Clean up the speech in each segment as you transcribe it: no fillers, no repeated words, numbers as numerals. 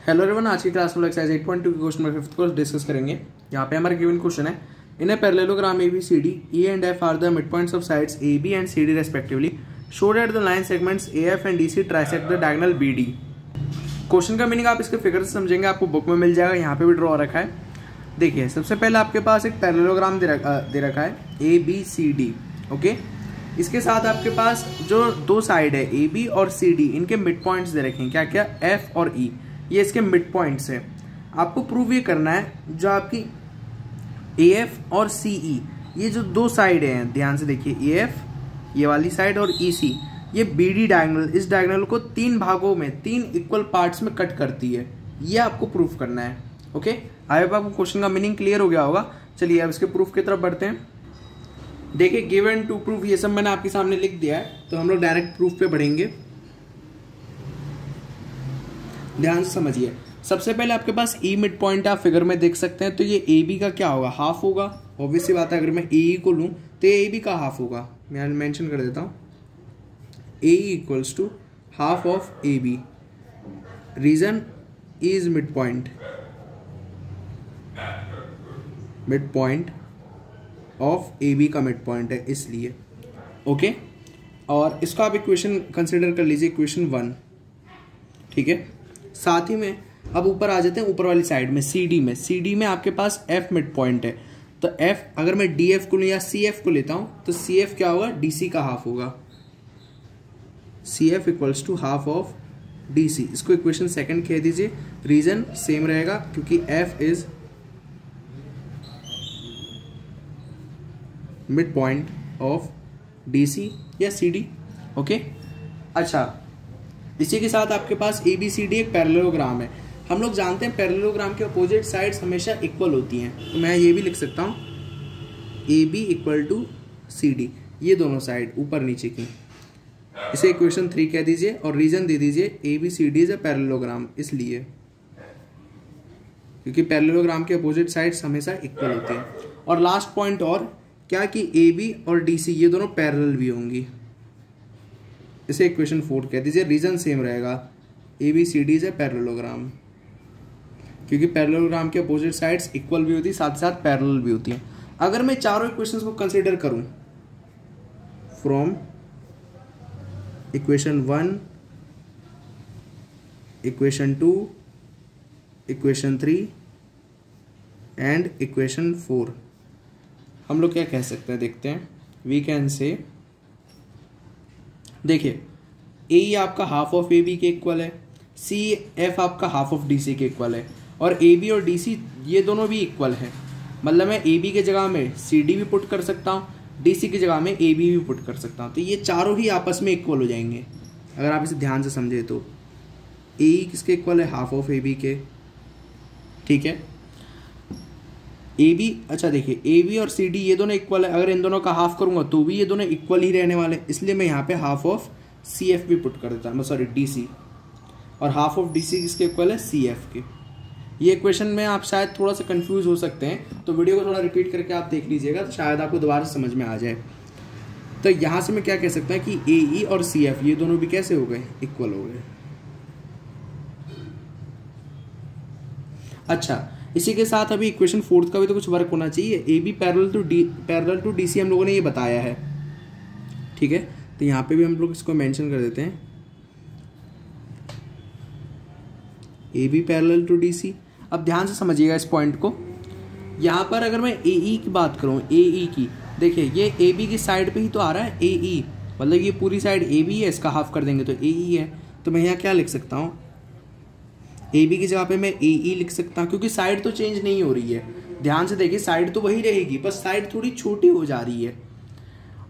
Hello everyone, आज की class में एक्सरसाइज 8.2 के क्वेश्चन नंबर 5 को डिस्कस करेंगे। यहाँ पे हमारा गिवन क्वेश्चन है, in a parallelogram ABCD, E and F are the midpoints of sides AB and CD respectively. Show that the line segments AF and DC trisect the diagonal BD. Question का meaning आप इसके figure से समझेंगे, आपको book में मिल जाएगा, यहाँ पे भी ड्रॉ रखा है। देखिए, सबसे पहले आपके पास एक पैरेललोग्राम दे रखा है ABCD, ओके। इसके साथ आपके पास जो दो साइड है AB और CD, इनके मिड पॉइंट्स दे रखे हैं, क्या क्या, F और E, ये इसके मिड पॉइंट्स है। आपको प्रूव ये करना है, जो आपकी AF और CE, ये जो दो साइड हैं, ध्यान से देखिए, AF ये वाली साइड और EC, ये BD डायगोनल, इस डायगोनल को तीन भागों में, तीन इक्वल पार्ट्स में कट करती है। ये आपको प्रूफ करना है, ओके। आई होप आपको क्वेश्चन का मीनिंग क्लियर हो गया होगा। चलिए अब इसके प्रूफ की तरफ बढ़ते हैं। देखिए, गिवन टू प्रूफ, ये सब मैंने आपके सामने लिख दिया है, तो हम लोग डायरेक्ट प्रूफ पे बढ़ेंगे। ध्यान से समझिए। सबसे पहले आपके पास E मिड पॉइंट आप फिगर में देख सकते हैं, तो ये AB का क्या होगा, हाफ होगा। ऑब्वियस सी बात है, अगर मैं AE को लूं तो ये AB का हाफ होगा। मैं मेंशन कर देता हूं, AE equals to half of AB। Reason is mid point, mid point of AB का मिड पॉइंट है, इसलिए, ओके। और इसको आप इक्वेशन कंसिडर कर लीजिए, इक्वेशन 1, ठीक है। साथ ही में अब ऊपर आ जाते हैं, ऊपर वाली साइड में CD में आपके पास F मिड पॉइंट है, तो F अगर मैं DF को लूँ या CF को लेता हूँ, तो CF क्या होगा, DC का हाफ होगा। CF equals to half of DC। इसको इक्वेशन सेकंड कह दीजिए। रीजन सेम रहेगा, क्योंकि F is mid point of DC या CD, ओके। अच्छा, इसी के साथ आपके पास ABCD एक पैरेललोग्राम है। हम लोग जानते हैं पैरेललोग्राम के अपोजिट साइड्स हमेशा इक्वल होती हैं, तो मैं ये भी लिख सकता हूँ AB इक्वल टू CD, ये दोनों साइड ऊपर नीचे की। इसे इक्वेशन 3 कह दीजिए और रीजन दे दीजिए ABCD इज अ पैरेललोग्राम, इसलिए क्योंकि पैरेललोग्राम के अपोजिट साइड्स हमेशा इक्वल होती हैं। और लास्ट पॉइंट और क्या कि AB और DC ये दोनों पैरेलल भी होंगी, इसे इक्वेशन 4 कह दीजिए। रीजन सेम रहेगा, ABCD इज अ पैरेललोग्राम, क्योंकि पैरेललोग्राम के अपोजिट साइड्स इक्वल भी होती है, साथ साथ पैरेलल भी होती हैं। अगर मैं चारों इक्वेशंस को कंसीडर करूं, from equation 1, equation 2, equation 3 and equation 4, हम लोग क्या कह सकते हैं, देखते हैं। वी कैन से, देखिए, AE आपका हाफ ऑफ AB के इक्वल है, CF आपका हाफ ऑफ DC के इक्वल है, और AB और DC ये दोनों भी इक्वल है। मतलब मैं AB की जगह में CD भी पुट कर सकता हूँ, DC की जगह में AB भी पुट कर सकता हूँ, तो ये चारों ही आपस में इक्वल हो जाएंगे अगर आप इसे ध्यान से समझे तो। AE किसके इक्वल है, हाफ ऑफ AB के, ठीक है। AB, अच्छा देखिए, AB और CD ये दोनों इक्वल है, अगर इन दोनों का हाफ करूंगा तो भी ये दोनों इक्वल ही रहने वाले, इसलिए मैं यहाँ पे हाफ ऑफ CF भी पुट कर देता हूँ, सॉरी DC, और हाफ ऑफ DC किसके इक्वल है, CF के। ये इक्वेशन में आप शायद थोड़ा सा कंफ्यूज हो सकते हैं, तो वीडियो को थोड़ा रिपीट करके आप देख लीजिएगा, तो शायद आपको दोबारा समझ में आ जाए। तो यहाँ से मैं क्या कह सकता है कि AE और CF ये दोनों भी कैसे हो गए, इक्वल हो गए। अच्छा, इसी के साथ अभी इक्वेशन 4 का भी तो कुछ वर्क होना चाहिए। AB पैरेलल टू DC हम लोगों ने ये बताया है, ठीक है। तो यहाँ पे भी हम लोग इसको मेंशन कर देते हैं, AB पैरेलल टू DC। अब ध्यान से समझिएगा इस पॉइंट को। यहाँ पर अगर मैं AE की बात करूँ, AE की, देखिए ये AB की साइड पे ही तो आ रहा है AE, मतलब ये पूरी साइड AB है, इसका हाफ कर देंगे तो AE है। तो मैं यहाँ क्या लिख सकता हूँ, AB की जगह पे मैं AE लिख सकता हूँ, क्योंकि साइड तो चेंज नहीं हो रही है। ध्यान से देखिए, साइड तो वही रहेगी, बस साइड थोड़ी छोटी हो जा रही है।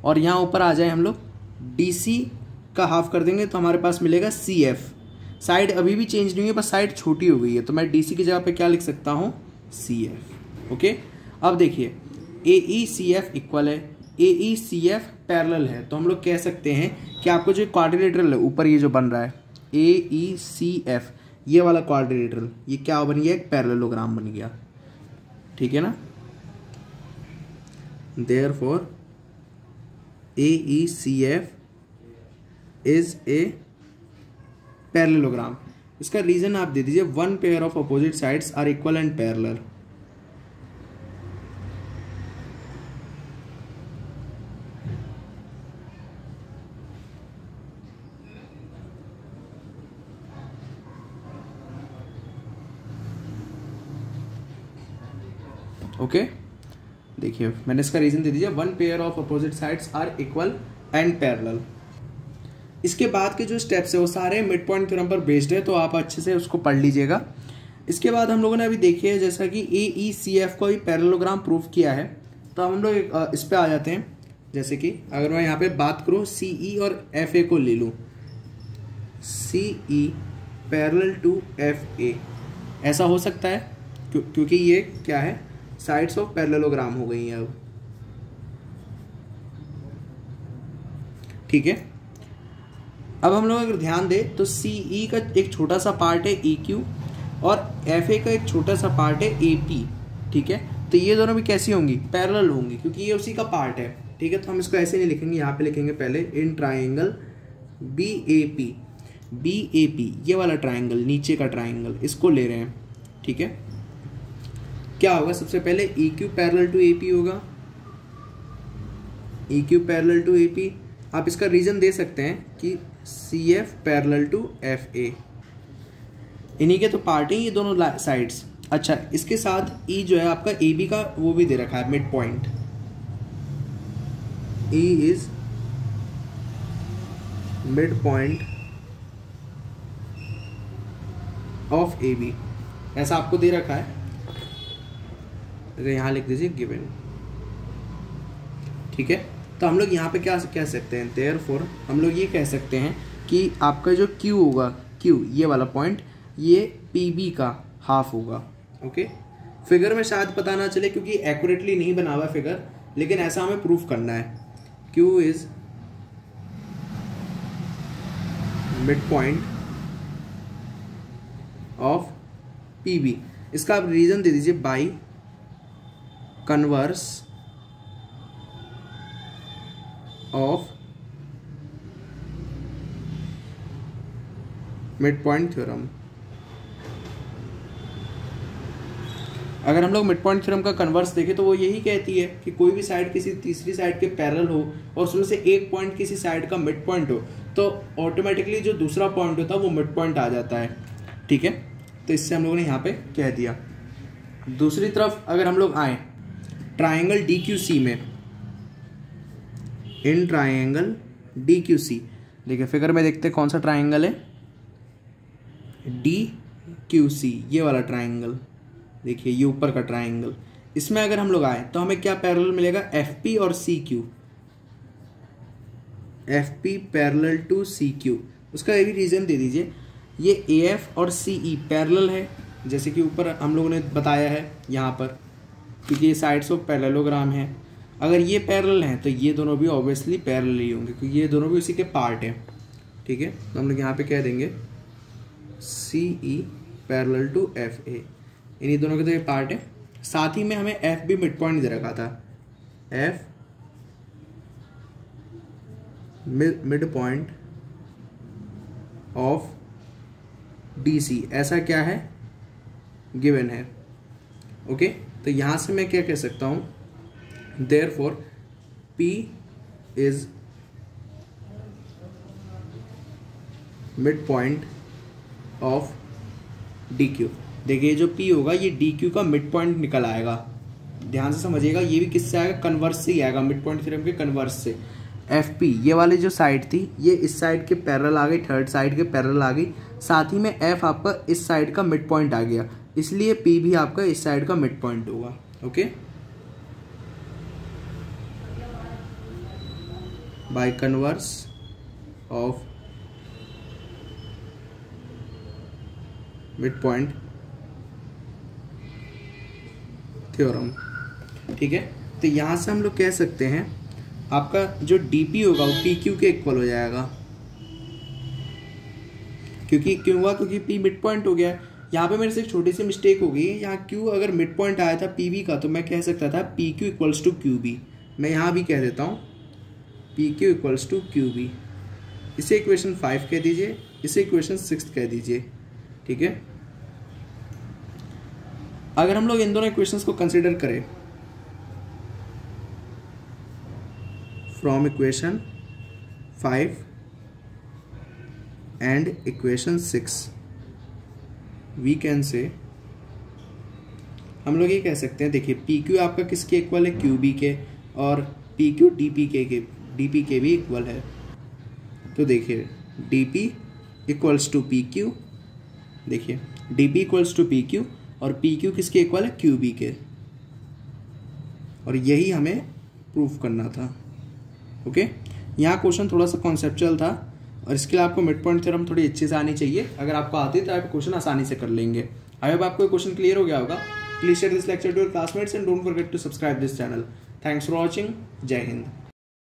और यहाँ ऊपर आ जाए हम लोग, DC का हाफ कर देंगे तो हमारे पास मिलेगा CF। साइड अभी भी चेंज नहीं हुई है, बस साइड छोटी हो गई है, तो मैं DC की जगह पे क्या लिख सकता हूँ, CF, ओके। अब देखिए, AE CF इक्वल है, AE CF पैरेलल है, तो हम लोग कह सकते हैं कि आपको जो क्वाड्रिलेटरल है ऊपर ये जो बन रहा है AE CF, ये वाला क्वाड्रिलेटरल, ये क्या बन गया, एक पैरेललोग्राम बन गया, ठीक है ना। Therefore AECF is a parallelogram. इसका रीजन आप दे दीजिए one pair of opposite sides are equal and parallel. Okay देखिए मैंने इसका रीजन दे दिया one pair of opposite sides are equal and parallel. इसके बाद के जो स्टेप्स है वो सारे मिड पॉइंट थ्योरम पर बेस्ड है, तो आप अच्छे से उसको पढ़ लीजिएगा। इसके बाद हम लोगों ने अभी देखी है जैसा कि AECF को भी पैरेललोग्राम प्रूफ किया है, तो हम लोग इस पे आ जाते हैं। जैसे कि अगर मैं यहाँ पे बात करूँ CE और FA को ले लूँ, CE पैरेलल टू FA, ऐसा हो सकता है क्योंकि ये क्या है, साइड्स ऑफ पैरेललोग्राम हो गई हैं अब। ठीक है, अब हम लोग अगर ध्यान दें तो CE का एक छोटा सा पार्ट है EQ और FA का एक छोटा सा पार्ट है AP। ठीक है, तो ये दोनों भी कैसी होंगी, पैरेलल होंगी क्योंकि ये उसी का पार्ट है। ठीक है, तो हम इसको ऐसे नहीं लिखेंगे, यहाँ पे लिखेंगे पहले इन ट्राइंगल BAP, ये वाला ट्राइंगल, नीचे का ट्राइंगल, इसको ले रहे हैं। ठीक है, क्या होगा, सबसे पहले EQ पैरेलल टू AP होगा, EQ पैरेलल टू AP। आप इसका रीजन दे सकते हैं कि CF पैरेलल टू FA, इन्हीं के तो पार्ट हैं ये दोनों साइड्स। अच्छा, इसके साथ E जो है आपका AB का वो भी दे रखा है, mid point. E is mid point of AB, ऐसा आपको दे रखा है, यहाँ लिख दीजिए गिवन। ठीक है, तो हम लोग यहाँ पे क्या कह सकते हैं, देयरफॉर हम लोग ये कह सकते हैं कि आपका जो Q होगा, Q ये वाला पॉइंट, ये PB का हाफ होगा। ओके, फिगर में शायद पता ना चले क्योंकि एक्यूरेटली नहीं बना हुआ फिगर, लेकिन ऐसा हमें प्रूफ करना है। Q is mid point of PB, इसका आप रीजन दे दीजिए by converse of mid point theorem. अगर हम लोग मिड पॉइंट थ्योरम का कन्वर्स देखें तो वो यही कहती है कि कोई भी साइड किसी तीसरी साइड के पैरेलल हो और उसमें से एक पॉइंट किसी साइड का मिड पॉइंट हो, तो ऑटोमेटिकली जो दूसरा पॉइंट होता है वो मिड पॉइंट आ जाता है। ठीक है, तो इससे हम लोगों ने यहाँ पे कह दिया। दूसरी तरफ अगर हम लोग आए ट्राइंगल DQC में, इन ट्राइंगल DQC, देखिए फिगर में देखते हैं कौन सा ट्राइंगल है, DQC, ये वाला ट्राइंगल, देखिए ये ऊपर का ट्राइंगल। इसमें अगर हम लोग आए तो हमें क्या पैरेलल मिलेगा, FP और CQ, FP parallel to CQ। उसका ये भी रीजन दे दीजिए, ये AF और CE पैरेलल है, जैसे कि ऊपर हम लोगों ने बताया है यहाँ पर, क्योंकि ये साइड्स ऑफ पैरेललोग्राम है। अगर ये पैरेलल हैं तो ये दोनों भी ऑब्वियसली पैरेलल ही होंगे क्योंकि ये दोनों भी उसी के पार्ट हैं। ठीक है, तो हम लोग यहाँ पे कह देंगे CE पैरेलल टू FA, इन्हीं दोनों के तो ये पार्ट है। साथ ही में हमें F भी मिड पॉइंट दे रखा था, F mid point of DC, ऐसा क्या है, गिवन है। ओके, तो यहां से मैं क्या कह सकता हूं, therefore P is mid point of DQ। देखिए जो P होगा ये DQ का मिड पॉइंट निकल आएगा, ध्यान से समझिएगा, ये भी किससे आएगा, कन्वर्स से ही आएगा, मिड पॉइंट थ्योरम के कन्वर्स से। FP ये वाली जो साइड थी ये इस साइड के पैरेलल आ गई, थर्ड साइड के पैरेलल आ गई, साथ ही में F आपका इस साइड का मिड पॉइंट आ गया, इसलिए P भी आपका इस साइड का मिड पॉइंट होगा। Okay, by converse of mid point theorem. ठीक है, तो यहां से हम लोग कह सकते हैं आपका जो DP होगा वो PQ के इक्वल हो जाएगा, क्योंकि क्यों हुआ, क्योंकि P मिड पॉइंट हो गया। यहाँ पे मेरे से एक छोटी सी मिस्टेक हो गई, यहाँ Q अगर मिड पॉइंट आया था PB का तो मैं कह सकता था PQ इक्वल्स टू QB, मैं यहाँ भी कह देता हूँ PQ इक्वल्स टू QB। इसे इक्वेशन 5 कह दीजिए, इसे इक्वेशन 6 कह दीजिए। ठीक है। अगर हम लोग इन दोनों इक्वेशंस को कंसिडर करें, from equation 5 and equation 6 we can say, हम लोग ये कह सकते हैं, देखिए पी क्यू आपका किसके इक्वल है, क्यू बी के, और पी क्यू डी पी के भी इक्वल है। तो देखिए D P equals to P Q, देखिए D P equals to P Q और पी क्यू किसके इक्वल है, क्यू बी के, और यही हमें प्रूफ करना था। ओके, यहाँ क्वेश्चन थोड़ा सा कॉन्सेप्चुअल था और इसके लिए आपको मिड पॉइंट थ्योरम थोड़ी अच्छे से आनी चाहिए। अगर आपको आती है तो आप क्वेश्चन आसानी से कर लेंगे। आई होप आपको क्वेश्चन क्लियर हो गया होगा। Please share this lecture to your classmates and don't forget to subscribe this channel. Thanks for watching. जय हिंद।